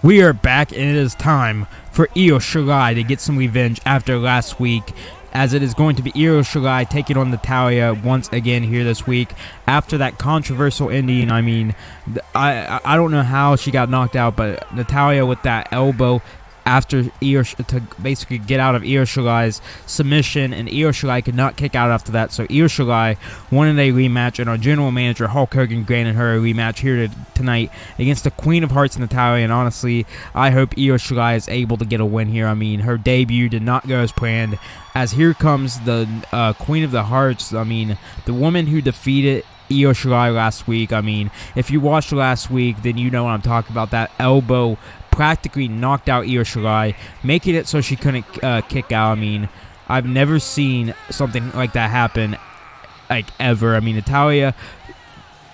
We are back, and it is time for Io Shirai to get some revenge after last week, as it is going to be Io Shirai taking on Natalya once again here this week after that controversial ending. I mean, I don't know how she got knocked out, but Natalya with that elbow after to basically get out of Io Shirai's submission, and Io Shirai could not kick out after that. So Io Shirai wanted a rematch, and our general manager Hulk Hogan granted her a rematch here tonight against the Queen of Hearts, Natalya. And honestly, I hope Io Shirai is able to get a win here. I mean, her debut did not go as planned, as here comes the Queen of the Hearts. I mean, the woman who defeated Io Shirai last week. I mean, if you watched last week, then you know what I'm talking about. That elbow practically knocked out Io Shirai, making it so she couldn't kick out. I mean, I've never seen something like that happen, like, ever. I mean, Natalya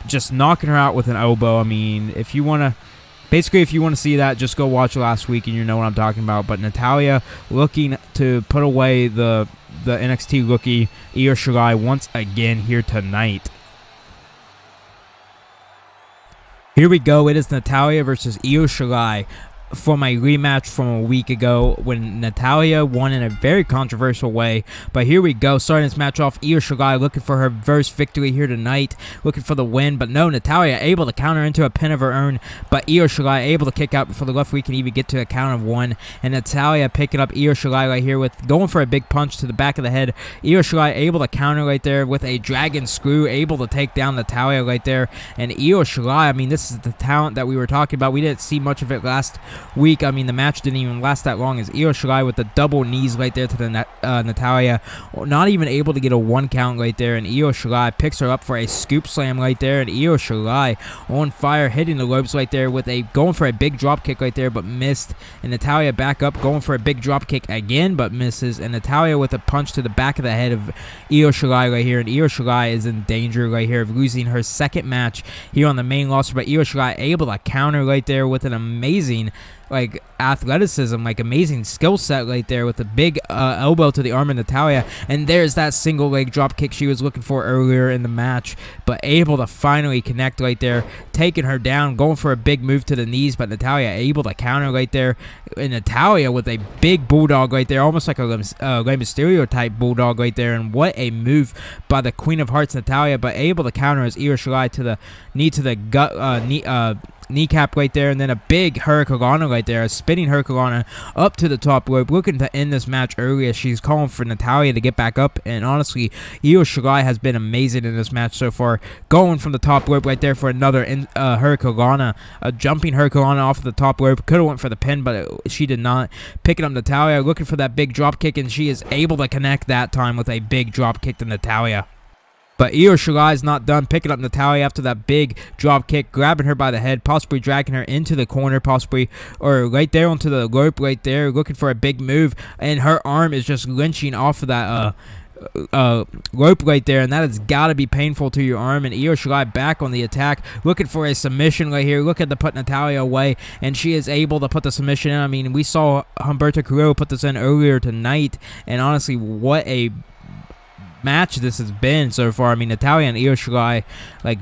just knocking her out with an elbow. I mean, if you want to see that, just go watch last week and you know what I'm talking about. But Natalya looking to put away the NXT rookie Io Shirai once again here tonight. Here we go. It is Natalya versus Io Shirai for my rematch from a week ago when Natalya won in a very controversial way. But here we go, starting this match off, Io Shirai looking for her first victory here tonight, looking for the win, but no, Natalya able to counter into a pin of her own, but Io Shirai able to kick out before the referee can even get to a count of one, and Natalya picking up Io Shirai right here with going for a big punch to the back of the head. Io Shirai able to counter right there with a dragon screw, able to take down Natalya right there, and Io Shirai, I mean, this is the talent that we were talking about. We didn't see much of it last week. I mean, the match didn't even last that long, as Io Shirai with the double knees right there to the Natalya, not even able to get a one count right there, and Io Shirai picks her up for a scoop slam right there, and Io Shirai on fire, hitting the ropes right there with a going for a big drop kick right there, but missed, and Natalya back up going for a big drop kick again, but misses, and Natalya with a punch to the back of the head of Io Shirai right here, and Io Shirai is in danger right here of losing her second match here on the main roster. But Io Shirai able to counter right there with an amazing athleticism, amazing skill set right there with a big elbow to the arm of Natalya, and there's that single leg drop kick she was looking for earlier in the match, but able to finally connect right there, taking her down, going for a big move to the knees, but Natalya able to counter right there, and Natalya with a big bulldog right there, almost like a Rey Mysterio type bulldog right there, and what a move by the Queen of Hearts, Natalya, but able to counter as Io Shirai to the knee to the gut, kneecap right there, and then a big hurricanrana right there, a spinning hurricanrana up to the top rope, looking to end this match early as she's calling for Natalya to get back up. And honestly, Io Shirai has been amazing in this match so far, going from the top rope right there for another hurricanrana, a jumping hurricanrana off of the top rope. Could have went for the pin, but she did not. Picking up Natalya, looking for that big drop kick, and she is able to connect that time with a big drop kick to Natalya. But Io Shirai is not done, picking up Natalya after that big drop kick, grabbing her by the head, possibly dragging her into the corner, possibly, or right there onto the rope right there, looking for a big move, and her arm is just lynching off of that rope right there, and that has got to be painful to your arm. And Io Shirai back on the attack, looking for a submission right here, looking to put Natalya away, and she is able to put the submission in. I mean, we saw Humberto Carrillo put this in earlier tonight, and honestly, what a match this has been so far. I mean, Natalya and Io Shirai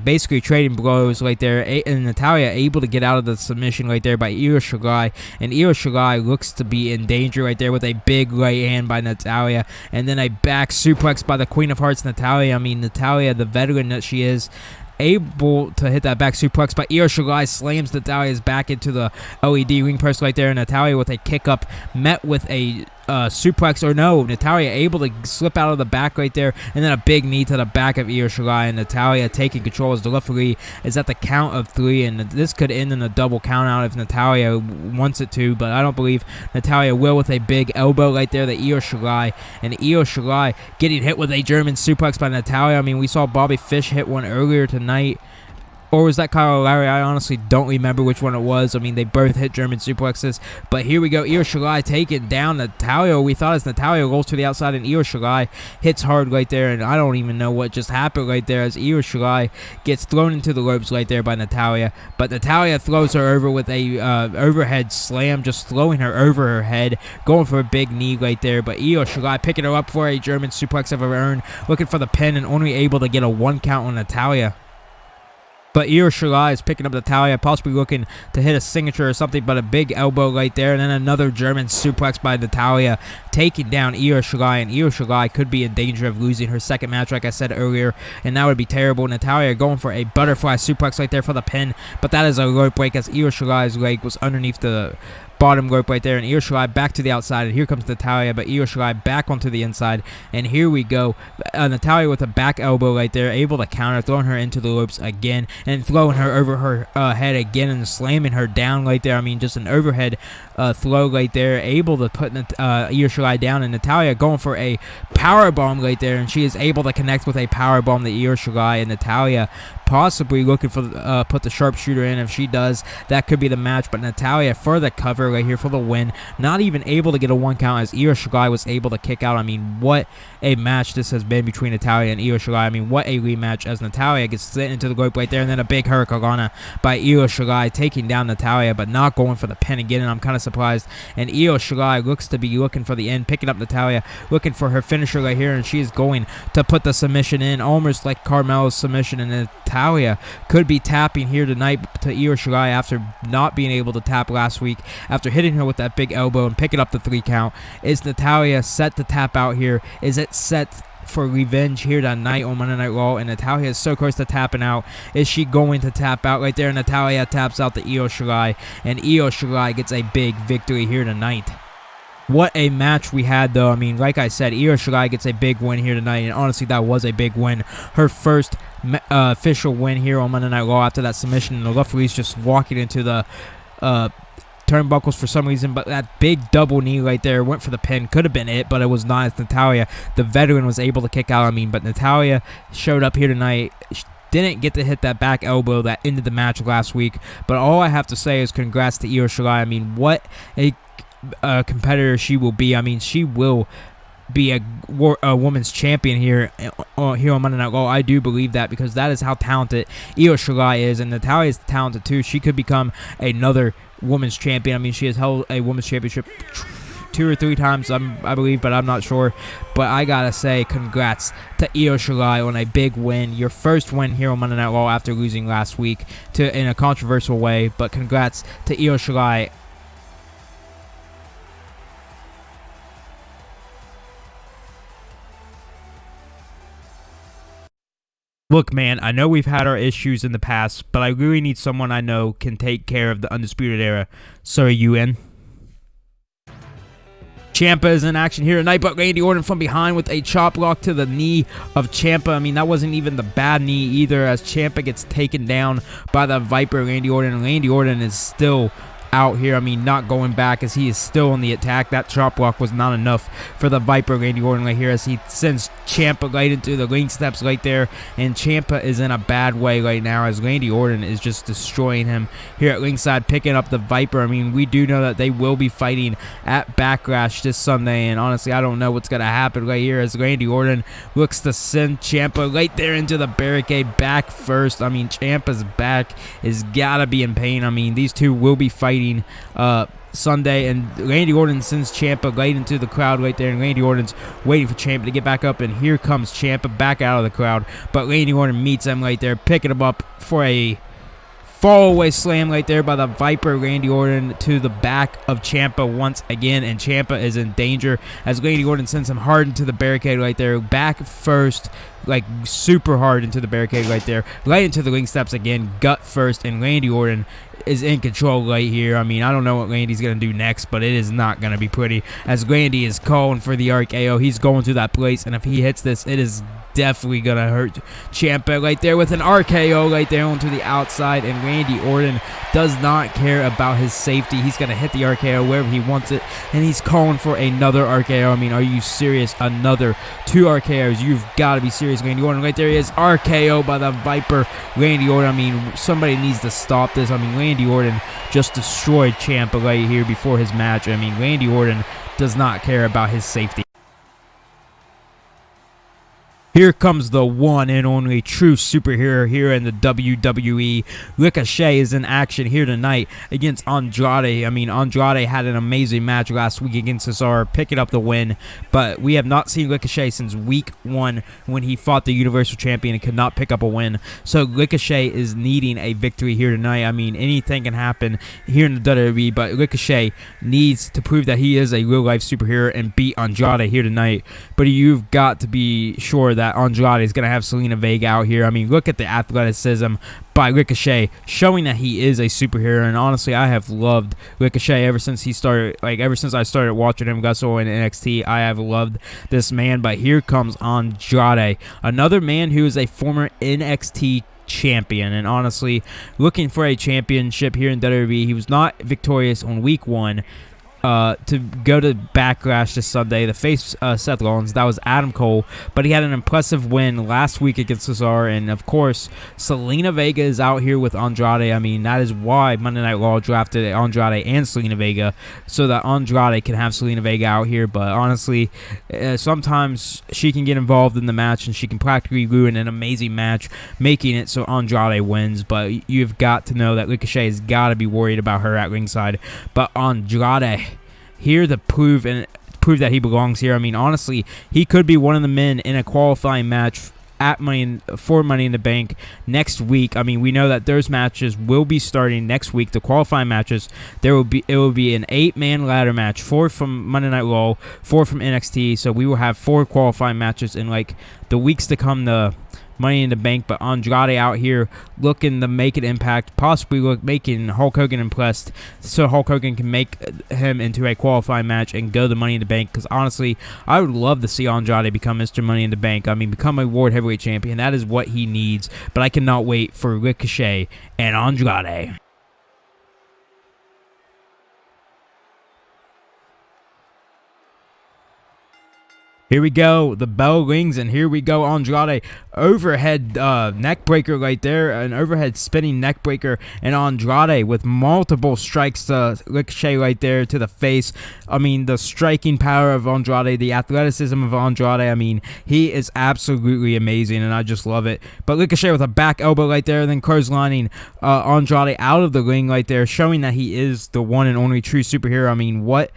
basically trading blows right there, and Natalya able to get out of the submission right there by Io Shirai, and Io Shirai looks to be in danger right there with a big right hand by Natalya, and then a back suplex by the Queen of Hearts, Natalya. I mean, Natalya, the veteran that she is, able to hit that back suplex, but Io Shirai slams Natalya's back into the LED ring post right there, and Natalya with a kick up met with a suplex, or no, Natalya able to slip out of the back right there, and then a big knee to the back of Io Shirai, and Natalya taking control as the referee is at the count of 3, and this could end in a double count out if Natalya wants it to, but I don't believe Natalya will, with a big elbow right there to Io Shirai, and Io Shirai getting hit with a German suplex by Natalya. I mean, we saw Bobby Fish hit one earlier tonight, or was that Kyle O'Reilly? I honestly don't remember which one it was. I mean, they both hit German suplexes. But here we go. Io Shirai taking down Natalya. We thought as Natalya rolls to the outside, and Io Shirai hits hard right there. And I don't even know what just happened right there, as Io Shirai gets thrown into the ropes right there by Natalya. But Natalya throws her over with a overhead slam, just throwing her over her head, going for a big knee right there. But Io Shirai picking her up for a German suplex of her own, looking for the pin, and only able to get a 1 count on Natalya. But Io Shirai is picking up Natalya, possibly looking to hit a signature or something, but a big elbow right there, and then another German suplex by Natalya, taking down Io Shirai, and Io Shirai could be in danger of losing her second match, like I said earlier, and that would be terrible. Natalya going for a butterfly suplex right there for the pin, but that is a rope break as Io Shirai's leg was underneath the bottom rope right there, and Io Shirai back to the outside, and here comes Natalya, but Io Shirai back onto the inside, and here we go. Natalya with a back elbow right there, able to counter, throwing her into the ropes again, and throwing her over her head again, and slamming her down right there. I mean, just an overhead throw right there, able to put Io Shirai down, and Natalya going for a power bomb right there, and she is able to connect with a power bomb to Io Shirai, and Natalya possibly looking for put the sharpshooter in. If she does, that could be the match, but Natalya for the cover right here for the win, not even able to get a 1 count as Io Shirai was able to kick out. I mean, what a match this has been between Natalya and Io Shirai. I mean, what a rematch as Natalya gets sent into the rope right there, and then a big hurricanrana by Io Shirai taking down Natalya, but not going for the pin again, and I'm kind of surprised. And Io Shirai looks to be looking for the end, picking up Natalya, looking for her finisher right here, and she is going to put the submission in, almost like Carmella's submission, and Natalya could be tapping here tonight to Io Shirai after not being able to tap last week, after hitting her with that big elbow and picking up the 3 count. Is Natalya set to tap out here? Is it set for revenge here tonight on Monday Night Raw? And Natalya is so close to tapping out. Is she going to tap out right there? Natalya taps out to Io Shirai, and Io Shirai gets a big victory here tonight. What a match we had, though. I mean, like I said, Io Shirai gets a big win here tonight, and honestly, that was a big win. Her first official win here on Monday Night Raw after that submission, and the referee's just walking into the turnbuckles for some reason, but that big double knee right there went for the pin. Could have been it, but it was not, as Natalya, the veteran, was able to kick out. I mean, but Natalya showed up here tonight. Didn't get to hit that back elbow that ended the match last week, but all I have to say is congrats to Io Shirai. I mean, what a competitor she will be. I mean, she will be a women's champion here on Monday Night Raw. I do believe that, because that is how talented Io Shirai is, and Natalya is talented too. She could become another women's champion. I mean, she has held a women's championship 2 or 3 times, I believe, but I'm not sure. But I gotta say, congrats to Io Shirai on a big win. Your first win here on Monday Night Raw after losing last week in a controversial way. But congrats to Io Shirai. Look, man, I know we've had our issues in the past, but I really need someone I know can take care of the Undisputed Era. So are you in? Ciampa is in action here tonight, but Randy Orton from behind with a chop block to the knee of Ciampa. I mean, that wasn't even the bad knee either, as Ciampa gets taken down by the Viper, Randy Orton. Randy Orton is still out here. I mean, not going back, as he is still on the attack. That chop block was not enough for the Viper, Randy Orton, right here, as he sends Ciampa right into the ring steps right there, and Ciampa is in a bad way right now, as Randy Orton is just destroying him here at ringside, picking up the Viper. I mean, we do know that they will be fighting at Backlash this Sunday, and honestly, I don't know what's going to happen right here, as Randy Orton looks to send Ciampa right there into the barricade, back first. I mean, Ciampa's back is gotta be in pain. I mean, these two will be fighting Sunday, and Randy Orton sends Ciampa right into the crowd right there, and Randy Orton's waiting for Ciampa to get back up, and here comes Ciampa back out of the crowd, but Randy Orton meets him right there, picking him up for a fall-away slam right there by the Viper, Randy Orton, to the back of Ciampa once again, and Ciampa is in danger as Randy Orton sends him hard into the barricade right there, back first, like super hard into the barricade right there, right into the ring steps again, gut first, and Randy Orton is in control right here. I mean, I don't know what Randy's going to do next, but it is not going to be pretty, as Randy is calling for the RKO. He's going to that place, and if he hits this, it is definitely going to hurt Ciampa right there with an RKO right there onto the outside, and Randy Orton does not care about his safety. He's going to hit the RKO wherever he wants it, and he's calling for another RKO. I mean, are you serious? Another 2 RKOs. You've got to be serious, Randy Orton. Right there he is, RKO by the Viper, Randy Orton. I mean, somebody needs to stop this. I mean, Randy Orton just destroyed Ciampa right here before his match. I mean, Randy Orton does not care about his safety. Here comes the one and only true superhero here in the WWE. Ricochet is in action here tonight against Andrade. I mean, Andrade had an amazing match last week against Cesaro, picking up the win. But we have not seen Ricochet since week 1 when he fought the Universal Champion and could not pick up a win. So Ricochet is needing a victory here tonight. I mean, anything can happen here in the WWE, but Ricochet needs to prove that he is a real-life superhero and beat Andrade here tonight. But you've got to be sure that Andrade is going to have Zelina Vega out here. I mean, look at the athleticism by Ricochet, showing that he is a superhero. And honestly, I have loved Ricochet ever since he started, ever since I started watching him wrestle in NXT. I have loved this man. But here comes Andrade, another man who is a former NXT champion, and honestly, looking for a championship here in WWE. He was not victorious on week 1. To go to Backlash this Sunday to face Seth Rollins. That was Adam Cole, but he had an impressive win last week against Cesaro, and of course, Zelina Vega is out here with Andrade. I mean, that is why Monday Night Raw drafted Andrade and Zelina Vega, so that Andrade can have Zelina Vega out here. But honestly, sometimes she can get involved in the match, and she can practically ruin an amazing match, making it so Andrade wins. But you've got to know that Ricochet has got to be worried about her at ringside. But Andrade here to prove that he belongs here. I mean, honestly, he could be one of the men in a qualifying match at Money in the Bank next week. I mean, we know that those matches will be starting next week. The qualifying matches, it will be an 8-man ladder match, 4 from Monday Night Raw, 4 from NXT. So we will have 4 qualifying matches in the weeks to come. The Money in the Bank, but Andrade out here looking to make an impact, possibly making Hulk Hogan impressed, so Hulk Hogan can make him into a qualifying match and go to Money in the Bank. Because honestly, I would love to see Andrade become Mr. Money in the Bank. I mean, become a World Heavyweight Champion. That is what he needs. But I cannot wait for Ricochet and Andrade. Here we go. The bell rings, and here we go. Andrade, overhead neck breaker right there, an overhead spinning neck breaker, and Andrade with multiple strikes to Ricochet right there to the face. I mean, the striking power of Andrade, the athleticism of Andrade. I mean, he is absolutely amazing, and I just love it. But Ricochet with a back elbow right there, and then clotheslining Andrade out of the ring right there, showing that he is the one and only true superhero. I mean, what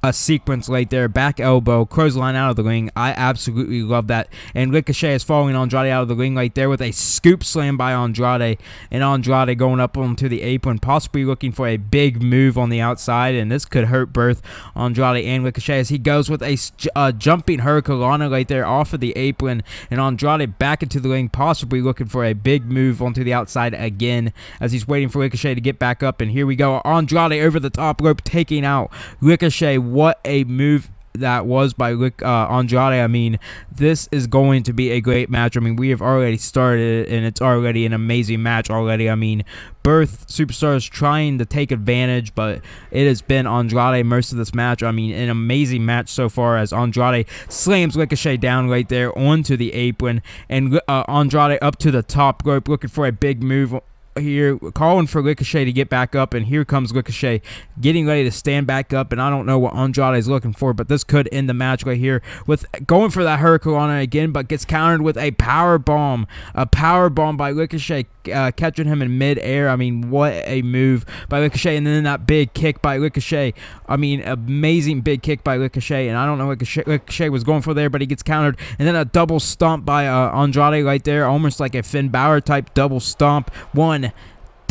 a sequence right there. Back elbow, clothesline out of the ring. I absolutely love that. And Ricochet is following Andrade out of the ring right there with a scoop slam by Andrade. And Andrade going up onto the apron, possibly looking for a big move on the outside. And this could hurt both Andrade and Ricochet as he goes with a jumping hurricanrana right there off of the apron. And Andrade back into the ring, possibly looking for a big move onto the outside again as he's waiting for Ricochet to get back up. And here we go. Andrade over the top rope, taking out Ricochet. What a move that was by Andrade. I mean, this is going to be a great match. I mean, we have already started, and it's already an amazing match already. I mean, both superstars trying to take advantage, but it has been Andrade most of this match. I mean, an amazing match so far as Andrade slams Ricochet down right there onto the apron, and Andrade up to the top rope looking for a big move here, calling for Ricochet to get back up, and here comes Ricochet getting ready to stand back up, and I don't know what Andrade is looking for, but this could end the match right here with going for that hurricanrana again, but gets countered with a power bomb by Ricochet, catching him in mid-air. I mean, what a move by Ricochet, and then that big kick by Ricochet. I mean, amazing big kick by Ricochet, and I don't know what Ricochet was going for there, but he gets countered, and then a double stomp by Andrade right there, almost like a Finn Balor type double stomp.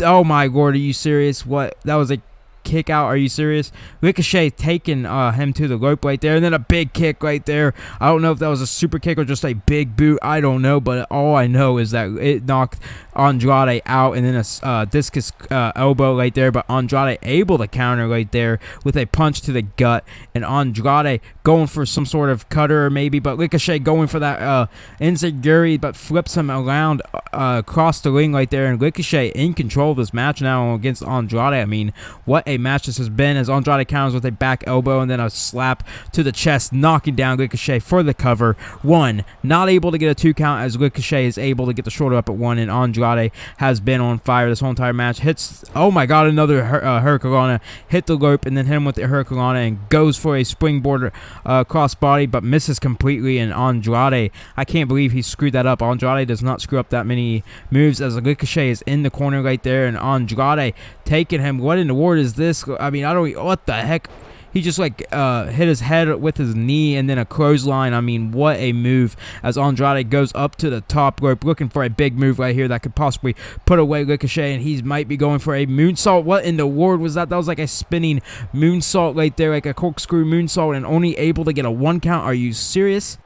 Oh my lord, are you serious? What? That was a kick out. Are you serious? Ricochet taking him to the rope right there, and then a big kick right there. I don't know if that was a super kick or just a big boot. I don't know, but all I know is that it knocked Andrade out, and then a discus elbow right there, but Andrade able to counter right there with a punch to the gut, and Andrade going for some sort of cutter maybe, but Ricochet going for that enziguri, but flips him around across the ring right there, and Ricochet in control of this match now against Andrade. I mean, what a a match this has been, as Andrade counters with a back elbow and then a slap to the chest, knocking down Ricochet for the cover. 1, not able to get a 2 count as Ricochet is able to get the shoulder up at 1, and Andrade has been on fire this whole entire match. Hits, oh my god, another Hurricanrana, hit the rope and then hit him with the Hurricanrana and goes for a springboard crossbody, but misses completely. And Andrade, I can't believe he screwed that up. Andrade does not screw up that many moves, as Ricochet is in the corner right there, and Andrade taking him. What in the world is this? I mean, I don't, what the heck? He just like hit his head with his knee and then a clothesline. I mean, what a move, as Andrade goes up to the top rope looking for a big move right here that could possibly put away Ricochet, and he might be going for a moonsault. What in the world was that? That was like a spinning moonsault right there, like a corkscrew moonsault, and only able to get a 1 count. Are you serious?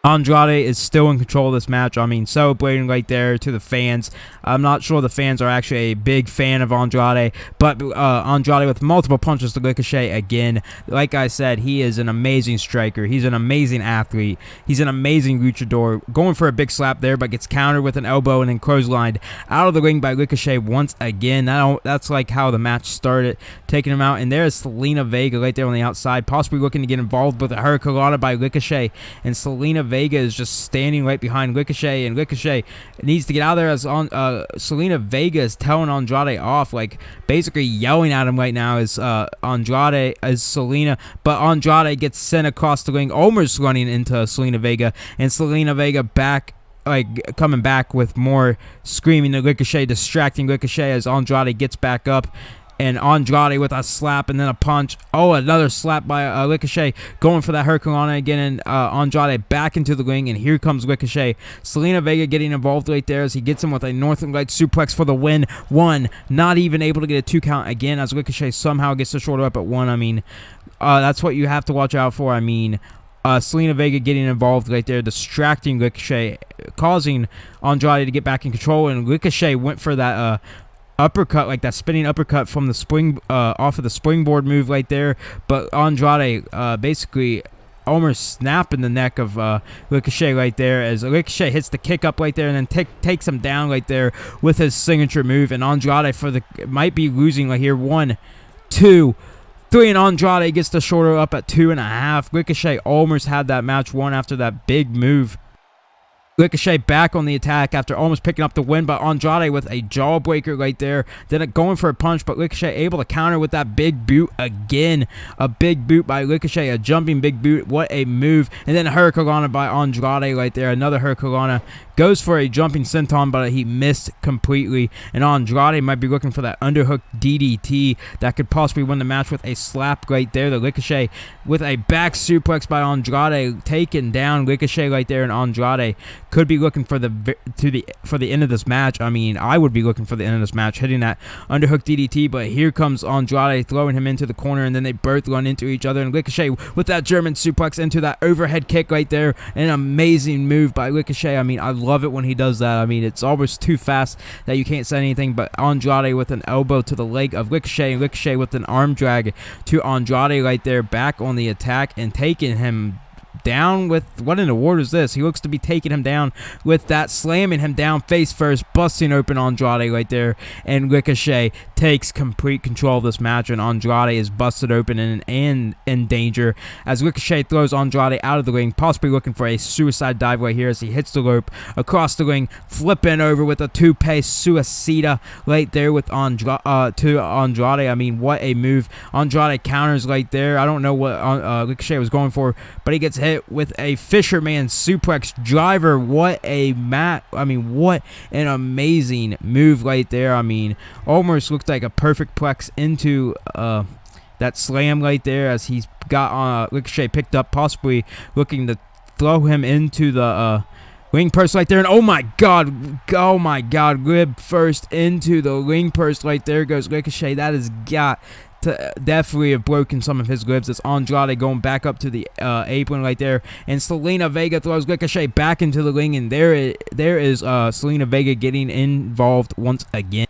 Andrade is still in control of this match. I mean, celebrating right there to the fans. I'm not sure the fans are actually a big fan of Andrade, but Andrade with multiple punches to Ricochet again. Like I said, he is an amazing striker. He's an amazing athlete. He's an amazing luchador. Going for a big slap there, but gets countered with an elbow and then clotheslined out of the ring by Ricochet once again. That's like how the match started, taking him out. And there is Zelina Vega right there on the outside, possibly looking to get involved with a Hurricanrana by Ricochet. And Zelina Vega is just standing right behind Ricochet, and Ricochet needs to get out of there, as Zelina Vega is telling Andrade off, like basically yelling at him right now as Andrade as Zelina, but Andrade gets sent across the ring, almost running into Zelina Vega, and Zelina Vega coming back with more screaming to Ricochet, distracting Ricochet as Andrade gets back up. And Andrade with a slap and then a punch. Oh, another slap by Ricochet, going for that Hurricanrana again, and Andrade back into the ring, and here comes Ricochet. Zelina Vega getting involved right there as he gets him with a Northern Light suplex for the win. 1, not even able to get a 2 count again, as Ricochet somehow gets the shoulder up at 1. I mean, that's what you have to watch out for. I mean, Zelina Vega getting involved right there, distracting Ricochet, causing Andrade to get back in control, and Ricochet went for that uppercut, like that spinning uppercut from the spring off of the springboard move right there, but Andrade basically almost snapping the neck of Ricochet right there, as Ricochet hits the kick up right there and then takes him down right there with his signature move. And Andrade might be losing right here. 1, 2, 3, and Andrade gets the shoulder up at 2.5. Ricochet almost had that match won after that big move. Ricochet back on the attack after almost picking up the win, but Andrade with a jawbreaker right there. Then going for a punch, but Ricochet able to counter with that big boot again. A big boot by Ricochet, a jumping big boot. What a move. And then a Hurricanrana by Andrade right there. Another Hurricanrana. Goes for a jumping senton, but he missed completely. And Andrade might be looking for that underhook DDT that could possibly win the match with a slap right there. The Ricochet with a back suplex by Andrade, taking down Ricochet right there, and Andrade could be looking for the end of this match. I mean, I would be looking for the end of this match, hitting that underhook DDT, but here comes Andrade throwing him into the corner, and then they both run into each other, and Ricochet with that German suplex into that overhead kick right there. An amazing move by Ricochet. I mean, I love it when he does that. I mean, it's almost too fast that you can't say anything, but Andrade with an elbow to the leg of Ricochet, and Ricochet with an arm drag to Andrade right there, back on the attack and taking him down with, what in the world is this? He looks to be taking him down with that, slamming him down face first, busting open Andrade right there, and Ricochet takes complete control of this match, and Andrade is busted open and in danger as Ricochet throws Andrade out of the ring, possibly looking for a suicide dive right here as he hits the rope across the ring, flipping over with a tope suicida right there with Andrade. I mean, what a move. Andrade counters right there. I don't know what Ricochet was going for, but he gets hit with a fisherman suplex driver. What a what an amazing move right there. I mean, almost looked like a perfect plex into that slam right there, as he's got Ricochet picked up, possibly looking to throw him into the ring purse right there, and oh my god, rib first into the ring purse right there goes Ricochet. That has got to definitely have broken some of his ribs. It's Andrade going back up to the apron right there, and Zelina Vega throws Ricochet back into the ring, and there is Zelina Vega getting involved once again.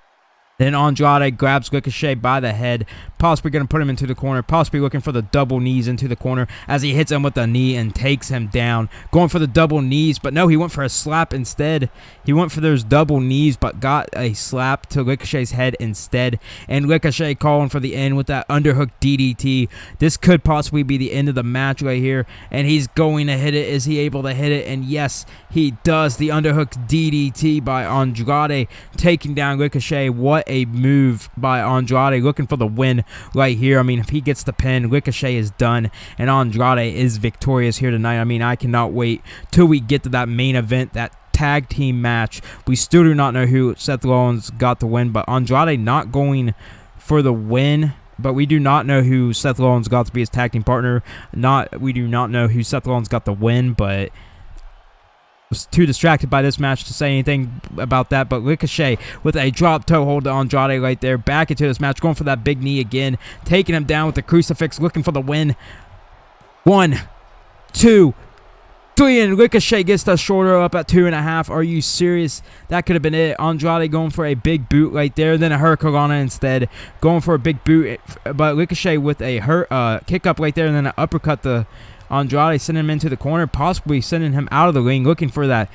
Then Andrade grabs Ricochet by the head, possibly going to put him into the corner, possibly looking for the double knees into the corner as he hits him with a knee and takes him down. Going for the double knees, but no, he went for a slap instead. He went for those double knees, but got a slap to Ricochet's head instead. And Ricochet calling for the end with that underhook DDT. This could possibly be the end of the match right here, and he's going to hit it. Is he able to hit it? And yes, he does. The underhook DDT by Andrade, taking down Ricochet. What a move by Andrade, looking for the win right here. I mean, if he gets the pin, Ricochet is done, and Andrade is victorious here tonight. I mean, I cannot wait till we get to that main event, that tag team match. We still do not know who Seth Rollins got the win, but Andrade not going for the win. But we do not know who Seth Rollins got to be his tag team partner. We do not know who Seth Rollins got the win, but was too distracted by this match to say anything about that. But Ricochet with a drop toe hold to Andrade right there. Back into this match, going for that big knee again, taking him down with the crucifix, looking for the win. 1, 2, 3, and Ricochet gets the shoulder up at 2.5. Are you serious? That could have been it. Andrade going for a big boot right there, then a hurricanrana instead, going for a big boot, but Ricochet with a kick up right there, and then an uppercut to Andrade, sending him into the corner, possibly sending him out of the ring, looking for that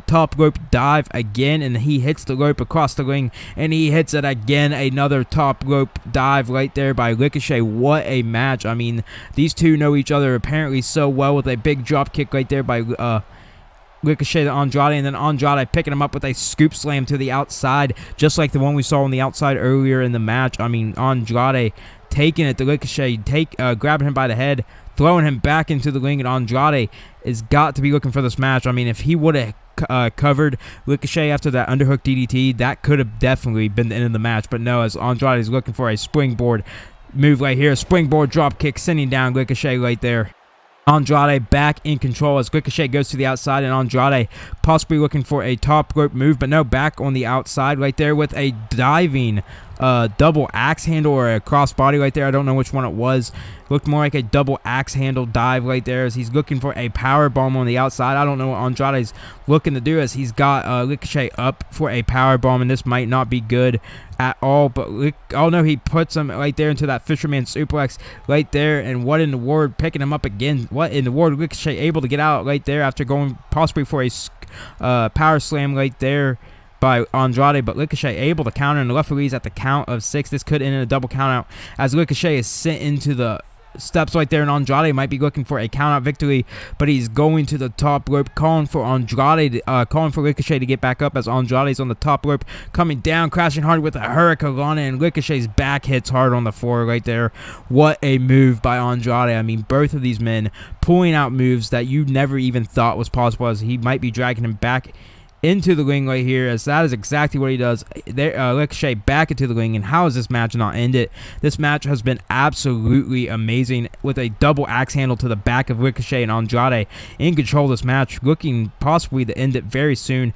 top rope dive again, and he hits the rope across the ring, and he hits it again. Another top rope dive right there by Ricochet. What a match. I mean, these two know each other apparently so well, with a big drop kick right there by Ricochet to Andrade, and then Andrade picking him up with a scoop slam to the outside, just like the one we saw on the outside earlier in the match. I mean, Andrade taking it to Ricochet, grabbing him by the head, throwing him back into the ring, and Andrade has got to be looking for this match. I mean, if he would have covered Ricochet after that underhook DDT, that could have definitely been the end of the match. But no, as Andrade is looking for a springboard move right here, springboard drop kick, sending down Ricochet right there. Andrade back in control as Ricochet goes to the outside, and Andrade possibly looking for a top rope move, but no, back on the outside right there with a diving double axe handle or a crossbody right there. I don't know which one it was. Looked more like a double axe handle dive right there as he's looking for a power bomb on the outside. I don't know what Andrade's looking to do as he's got Ricochet up for a power bomb, and this might not be good at all, but oh no, he puts him right there into that fisherman suplex right there, and what in the world, picking him up again. What in the world, Ricochet able to get out right there after going possibly for a power slam right there by Andrade, but Ricochet able to counter, and the referee's at the count of 6. This could end in a double count out as Ricochet is sent into the steps right there, and Andrade might be looking for a count out victory, but he's going to the top rope, calling for Ricochet to get back up as Andrade's on the top rope, coming down, crashing hard with a hurricanrana, and Ricochet's back hits hard on the floor right there. What a move by Andrade. I mean, both of these men pulling out moves that you never even thought was possible, as he might be dragging him back into the ring right here, as that is exactly what he does. Ricochet back into the ring, and how has this match not ended? This match has been absolutely amazing, with a double axe handle to the back of Ricochet, and Andrade in control of this match, looking possibly to end it very soon.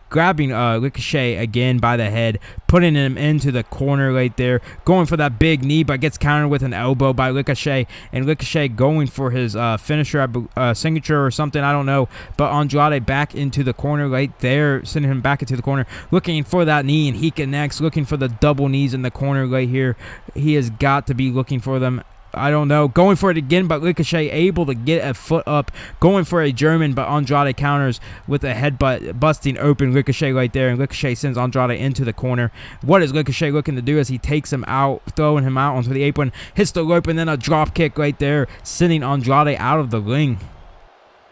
Grabbing Ricochet again by the head, putting him into the corner right there, going for that big knee, but gets countered with an elbow by Ricochet, and Ricochet going for his finisher, signature or something, I don't know, but Andrade back into the corner right there, sending him back into the corner, looking for that knee, and he connects, looking for the double knees in the corner right here. He has got to be looking for them. I don't know, going for it again, but Ricochet able to get a foot up, going for a German, but Andrade counters with a headbutt, busting open Ricochet right there, and Ricochet sends Andrade into the corner. What is Ricochet looking to do as he takes him out, throwing him out onto the apron, hits the rope, and then a drop kick right there, sending Andrade out of the ring.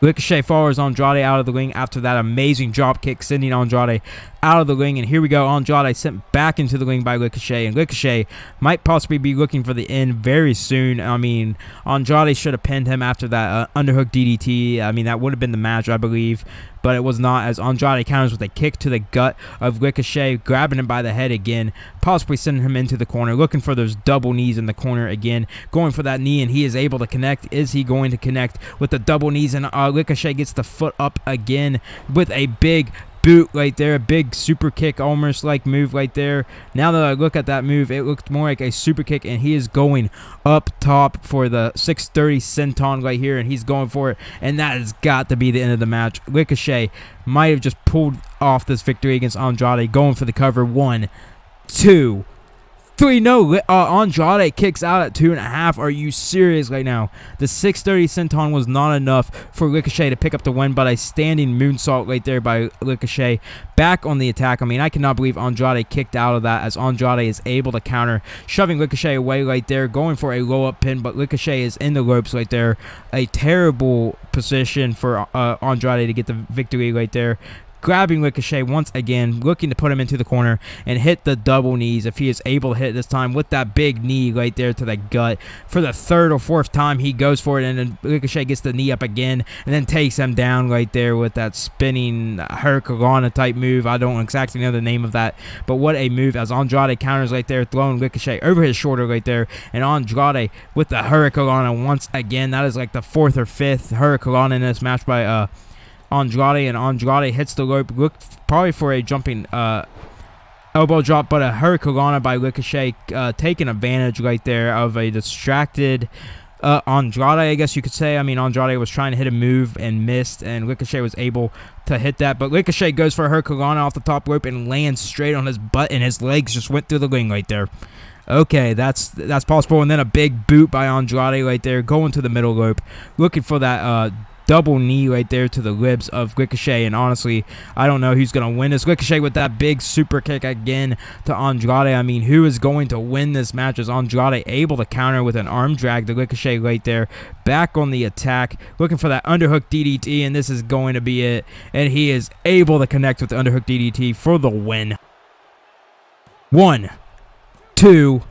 Ricochet follows Andrade out of the ring after that amazing drop kick, sending Andrade out of the ring. And here we go, Andrade sent back into the ring by Ricochet, and Ricochet might possibly be looking for the end very soon. I mean, Andrade should have pinned him after that underhook DDT. I mean, that would have been the match, I believe, but it was not, as Andrade counters with a kick to the gut of Ricochet, grabbing him by the head again, possibly sending him into the corner, looking for those double knees in the corner again, going for that knee, and he is able to connect. Is he going to connect with the double knees? And Ricochet gets the foot up again with a big boot right there, a big super kick almost like move right there. Now that I look at that move, it looked more like a super kick, and he is going up top for the 630 senton right here, and he's going for it, and that has got to be the end of the match. Ricochet might have just pulled off this victory against Andrade, going for the cover. 1, 2, 3. No, Andrade kicks out at 2.5. Are you serious right now? The 630 senton was not enough for Ricochet to pick up the win, but a standing moonsault right there by Ricochet. Back on the attack. I mean, I cannot believe Andrade kicked out of that, as Andrade is able to counter, shoving Ricochet away right there, going for a low-up pin, but Ricochet is in the ropes right there. A terrible position for Andrade to get the victory right there. Grabbing Ricochet once again, looking to put him into the corner and hit the double knees if he is able to hit it this time with that big knee right there to the gut. For the third or fourth time, he goes for it, and then Ricochet gets the knee up again and then takes him down right there with that spinning Hurricanrana type move. I don't exactly know the name of that, but what a move, as Andrade counters right there, throwing Ricochet over his shoulder right there, and Andrade with the Hurricanrana once again. That is like the fourth or fifth Hurricanrana in this match by Andrade, and Andrade hits the rope, probably for a jumping elbow drop, but a Hurricanrana by Ricochet, taking advantage right there of a distracted Andrade, I guess you could say. I mean, Andrade was trying to hit a move and missed, and Ricochet was able to hit that, but Ricochet goes for a Hurricanrana off the top rope and lands straight on his butt, and his legs just went through the ring right there. Okay, that's possible. And then a big boot by Andrade right there, going to the middle rope, looking for that double knee right there to the ribs of Ricochet. And honestly, I don't know who's going to win this. Ricochet with that big super kick again to Andrade. I mean, who is going to win this match? Is Andrade able to counter with an arm drag to Ricochet right there? Back on the attack, looking for that underhook DDT, and this is going to be it. And he is able to connect with the underhook DDT for the win. 1, 2,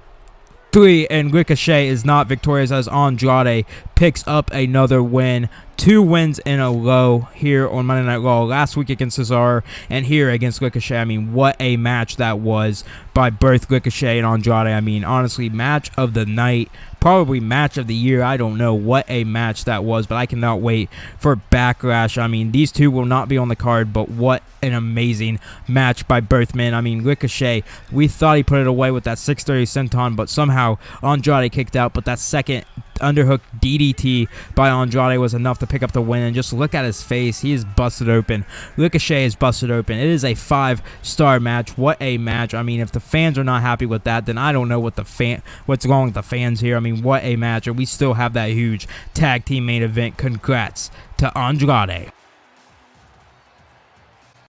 3, and Ricochet is not victorious, as Andrade picks up another win. 2 wins in a row here on Monday Night Raw. Last week against Cesaro, and here against Ricochet. I mean, what a match that was by both Ricochet and Andrade. I mean, honestly, match of the night, probably match of the year. I don't know what a match that was, but I cannot wait for Backlash. I mean, these two will not be on the card, but what an amazing match by both men. I mean, Ricochet, we thought he put it away with that 630 senton, but somehow Andrade kicked out, but that second underhook DDT by Andrade was enough to pick up the win. And just look at his face, he is busted open. Ricochet is busted open. It is a 5-star match. What a match. I mean, if the fans are not happy with that, then I don't know what's wrong with the fans here. I mean, what a match. And we still have that huge tag team main event. Congrats to Andrade.